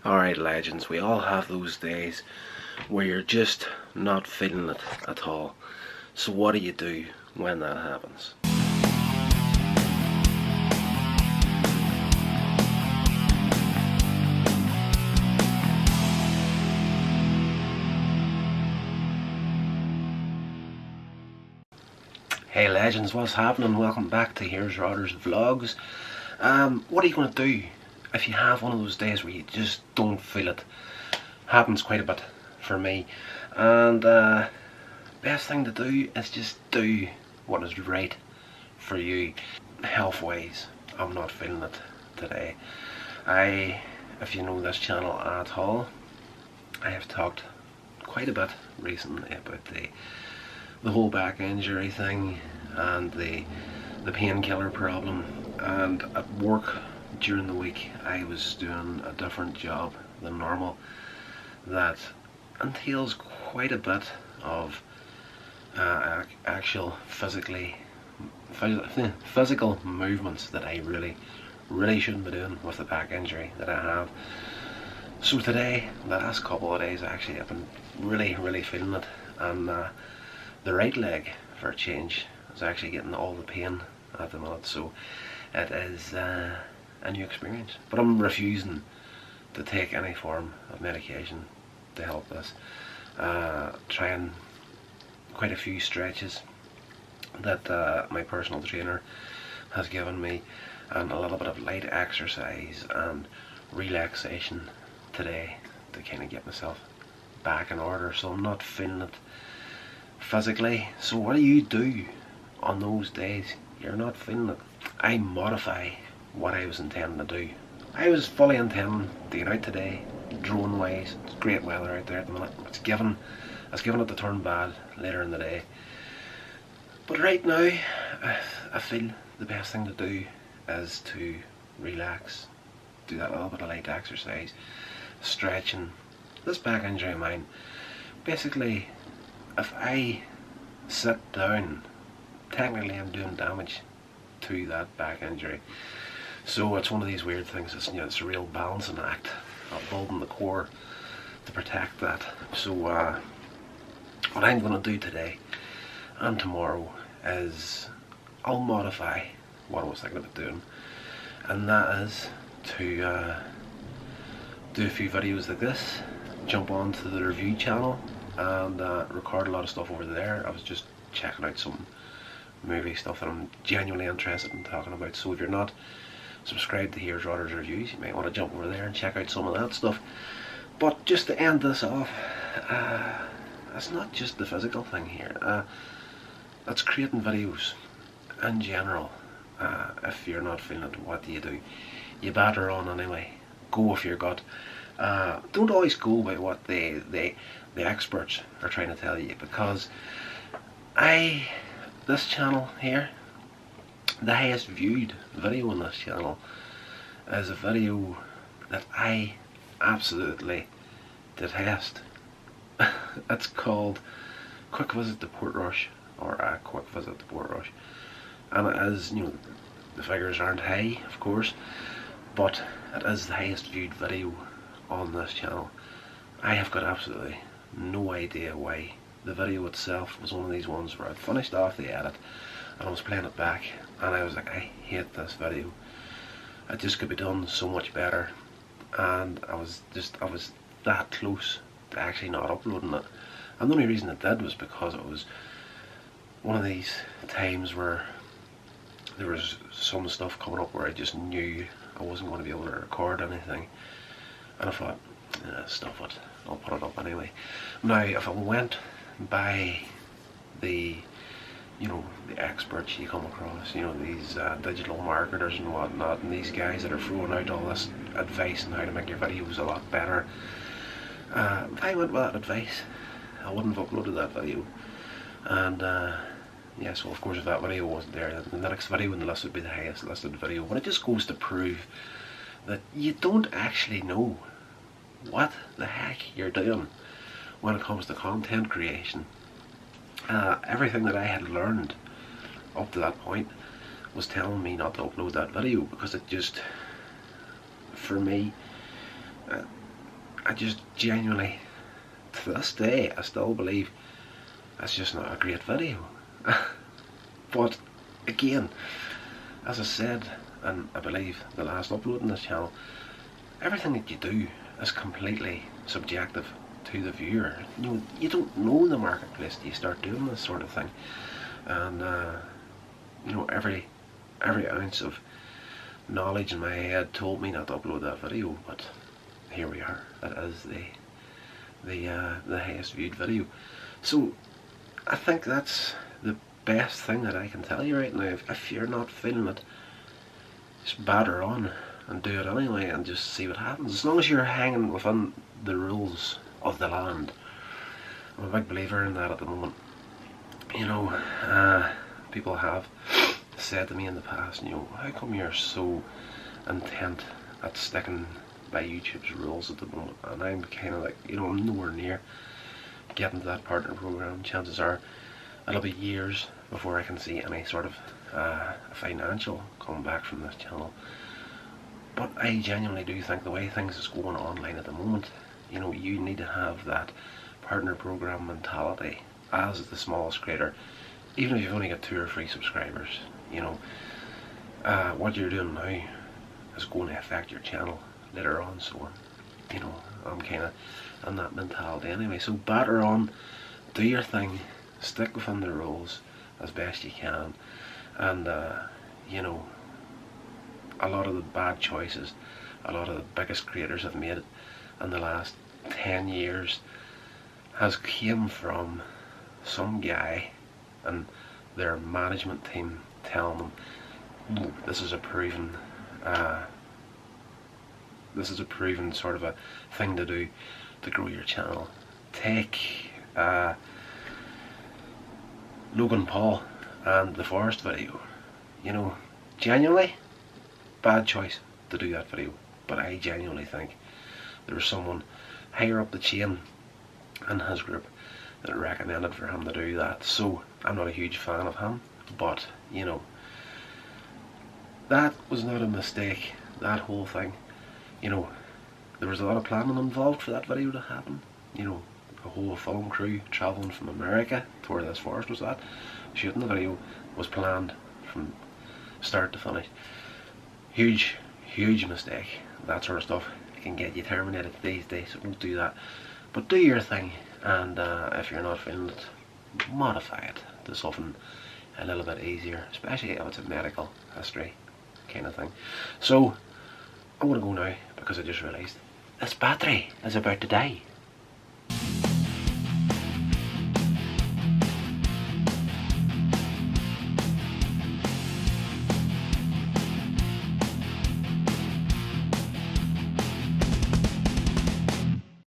Alright legends, we all have those days where you're just not feeling it at all. So what do you do when that happens? Hey legends, what's happening? Welcome back to Here's Rodder's Vlogs. What are you going to do if you have one of those days where you just don't feel it? Happens quite a bit for me, and best thing to do is just do what is right for you. Health wise, I'm not feeling it today. If you know this channel at all, I have talked quite a bit recently about the whole back injury thing and the painkiller problem. And at work during the week I was doing a different job than normal that entails quite a bit of actual physical movements that I really shouldn't be doing with the back injury that I have. So today, the last couple of days actually, I've been really feeling it, and the right leg, for a change, is actually getting all the pain at the minute. So it is a new experience, but I'm refusing to take any form of medication to help this. Trying quite a few stretches that my personal trainer has given me, and a little bit of light exercise and relaxation today to kind of get myself back in order, so I'm not feeling it physically. So what do you do on those days you're not feeling it? I modify what I was intending to do. I was fully intending to get out today, drone wise. It's great weather out there at the minute. It's given it to turn bad later in the day. But right now, I feel the best thing to do is to relax, do that little bit of light exercise, stretching. This back injury of mine, basically, if I sit down, technically I'm doing damage to that back injury. So it's one of these weird things. It's a real balancing act of building the core to protect that. So what I'm going to do today and tomorrow is I'll modify what I was thinking about doing, and that is to do a few videos like this, jump onto the review channel and record a lot of stuff over there. I was just checking out some movie stuff that I'm genuinely interested in talking about. So if you're not subscribed to Here's Rodder's Reviews, you might want to jump over there and check out some of that stuff. But just to end this off, it's not just the physical thing here. It's creating videos in general. If you're not feeling it, what do? You batter on anyway. Go with your gut. Don't always go by what the experts are trying to tell you, because this channel here, the highest viewed video on this channel is a video that I absolutely detest. It's called Quick Visit to Portrush, or A Quick Visit to Portrush, and it is, the figures aren't high, of course, but it is the highest viewed video on this channel. I have got absolutely no idea why. The video itself was one of these ones where I'd finished off the edit and I was playing it back and I was like, I hate this video. It just could be done so much better, and I was that close to actually not uploading it. And the only reason it did was because it was one of these times where there was some stuff coming up where I just knew I wasn't going to be able to record anything, and I thought, stuff it, I'll put it up anyway. Now if I went by the experts you come across, these digital marketers and whatnot, and these guys that are throwing out all this advice on how to make your videos a lot better, if I went with that advice, I wouldn't have uploaded that video. And yeah, so of course if that video wasn't there, then the next video on the list would be the highest listed video. But it just goes to prove that you don't actually know what the heck you're doing when it comes to content creation. Everything that I had learned up to that point was telling me not to upload that video, because it just, for me, I just genuinely, to this day, I still believe that's just not a great video. But again, as I said, and I believe the last upload on this channel, everything that you do is completely subjective to the viewer. You don't know the marketplace till you start doing this sort of thing, and every ounce of knowledge in my head told me not to upload that video, but here we are. That is the highest viewed video. So I think that's the best thing that I can tell you right now. If you're not feeling it, just batter on and do it anyway and just see what happens. As long as you're hanging within the rules of the land. I'm a big believer in that at the moment. People have said to me in the past, how come you're so intent at sticking by YouTube's rules at the moment? And I'm kind of like, I'm nowhere near getting to that partner program. Chances are it'll be years before I can see any sort of financial come back from this channel. But I genuinely do think the way things is going online at the moment, you need to have that partner program mentality as the smallest creator. Even if you've only got 2 or 3 subscribers, what you're doing now is going to affect your channel later on. So I'm kind of in that mentality anyway. So batter on, do your thing, stick within the rules as best you can, and a lot of the bad choices a lot of the biggest creators have made in the last 10 years has came from some guy and their management team telling them, this is a proven sort of a thing to do to grow your channel. Take Logan Paul and the forest video. Genuinely bad choice to do that video, but I genuinely think there was someone higher up the chain in his group that recommended for him to do that. So I'm not a huge fan of him, but that was not a mistake. That whole thing, there was a lot of planning involved for that video to happen. A whole film crew travelling from America to where this forest was at, shooting the video, was planned from start to finish. Huge mistake. That sort of stuff can get you terminated these days, so don't do that. But do your thing, and if you're not feeling it, modify it to something a little bit easier, especially if it's a medical history kind of thing. So I'm going to go now because I just realised this battery is about to die.